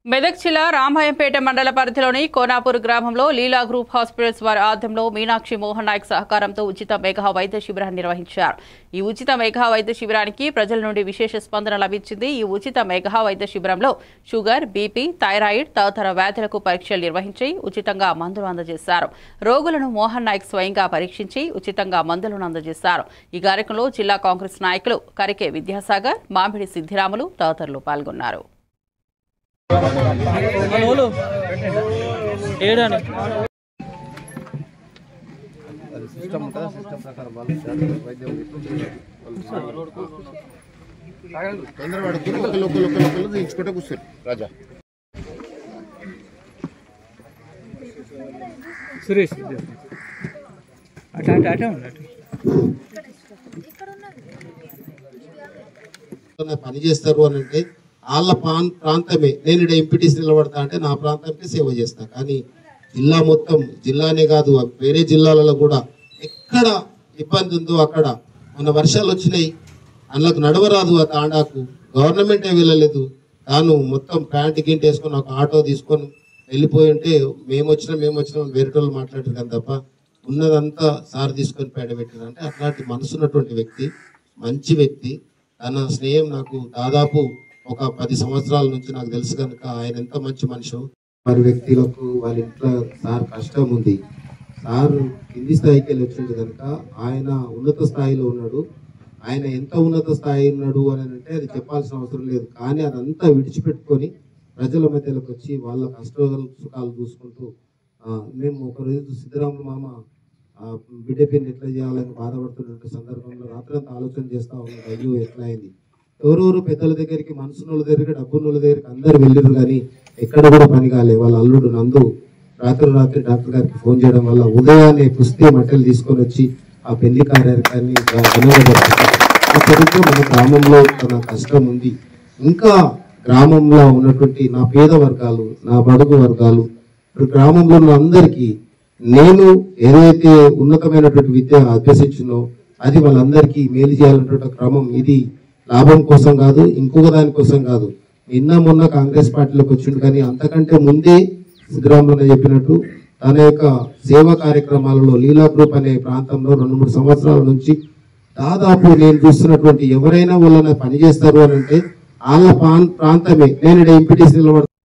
మెదక్ జిల్లా రామాయంపేట మండల పరిధిలోని కోనాపూర్ గ్రామంలో లీలా గ్రూప్ హాస్పిటల్స్ వారి ఆధ్వర్యంలో మీనాక్షి మోహన్ నాయక్ సహకారంతో ఉచిత మెగా వైద్య శిబిరాన్ని నిర్వహించారు. ఈ ఉచిత మెగా వైద్య శిబిరానికి ప్రజల నుండి విశేష స్పందన లభించింది. ఈ ఉచిత మెగా వైద్య శిబిరంలో షుగర్, బీపీ, థైరాయిడ్ తదితర వ్యాధులకు పరీక్షలు నిర్వహించి ఉచితంగా మందులు అందజేశారు. రోగులను మోహన్ నాయక్ స్వయంగా పరీక్షించి ఉచితంగా మందులను అందజేశారు. ఈ కార్యక్రమంలో జిల్లా కాంగ్రెస్ నాయకులు కరికే విద్యాసాగర్, మామిడి సిద్ధిరాములు తదితరులు పాల్గొన్నారు. సురేష్ పని చేస్తారు అని అంటే వాళ్ళ ప్రాంతమే. నేను ఇక్కడ ఎంపీటీసీ నిలబడతా అంటే నా ప్రాంతానికి సేవ చేస్తా. కానీ జిల్లా మొత్తం, జిల్లానే కాదు వేరే జిల్లాలలో కూడా ఎక్కడ ఇబ్బంది ఉందో అక్కడ మన వర్షాలు వచ్చినాయి, అందులోకి నడవరాదు. ఆ తాండాకు గవర్నమెంటే వెళ్ళలేదు. తాను మొత్తం ప్యాంట్ గింట వేసుకొని ఒక ఆటో తీసుకొని వెళ్ళిపోయి ఉంటే మేము వచ్చినాం వేరేటోళ్ళు మాట్లాడారు కానీ తప్ప ఉన్నదంతా సార్ తీసుకొని పేడ పెట్టారు. అంటే అట్లాంటి మనసున్నటువంటి వ్యక్తి, మంచి వ్యక్తి. తన స్నేహం నాకు దాదాపు ఒక 10 సంవత్సరాల నుంచి నాకు తెలుసు కనుక ఆయన ఎంత మంచి మనిషి. వారి వ్యక్తులకు వాళ్ళ ఇంట్లో సార్ కష్టం ఉంది. సార్ కింది స్థాయికి వెళ్ళి వచ్చింది కనుక ఆయన ఉన్నత స్థాయిలో ఉన్నాడు. ఆయన ఎంత ఉన్నత స్థాయి ఉన్నాడు అని అంటే అది చెప్పాల్సిన అవసరం లేదు. కానీ అదంతా విడిచిపెట్టుకొని ప్రజల మధ్యలోకి వచ్చి వాళ్ళ కష్టాలు సుఖాలు చూసుకుంటూ మేము ఒకరోజు సిద్ధరాములు మామ బిడ్డ పెళ్లి ఎట్లా చేయాలని బాధపడుతున్న సందర్భంలో రాత్రంతా ఆలోచన చేస్తూ ఉన్నాడు. అయ్యో ఎట్లా అయింది. ఎవరెవరు పెద్దల దగ్గరికి, మనసున్నోళ్ళ దగ్గరికి, డబ్బున్నోళ్ళ దగ్గరికి అందరు వెళ్ళారు కానీ ఎక్కడ కూడా పని కాలే. వాళ్ళ అల్లుడు నందు రాత్రి డాక్టర్ గారికి ఫోన్ చేయడం వల్ల ఉదయాన్నే పుస్తీ మట్టెలు తీసుకొని వచ్చి ఆ పెళ్లి కార్యక్రమాన్ని మన గ్రామంలో తన కష్టం ఉంది. ఇంకా గ్రామంలో ఉన్నటువంటి నా పేద వర్గాలు, నా బడుగు వర్గాలు, ఇప్పుడు గ్రామంలో ఉన్న అందరికీ నేను ఏదైతే ఉన్నతమైనటువంటి విద్య అభ్యసించినో అది వాళ్ళందరికీ మేలు చేయాలన్నటువంటి క్రమం. ఇది లాభం కోసం కాదు, ఇంకొక దానికోసం కాదు. మొన్న కాంగ్రెస్ పార్టీలోకి వచ్చిండు కానీ అంతకంటే ముందే సిద్ధరాములు చెప్పినట్టు తన యొక్క సేవా కార్యక్రమాలలో లీలా గ్రూప్ అనే ప్రాంతంలో 2-3 సంవత్సరాల నుంచి దాదాపు నేను చూస్తున్నటువంటి ఎవరైనా వాళ్ళని పనిచేస్తారు అని అంటే వాళ్ళ ప్రాంతమే. నేను ఇక్కడ ఎంపీటీసీ నిలబడతాను.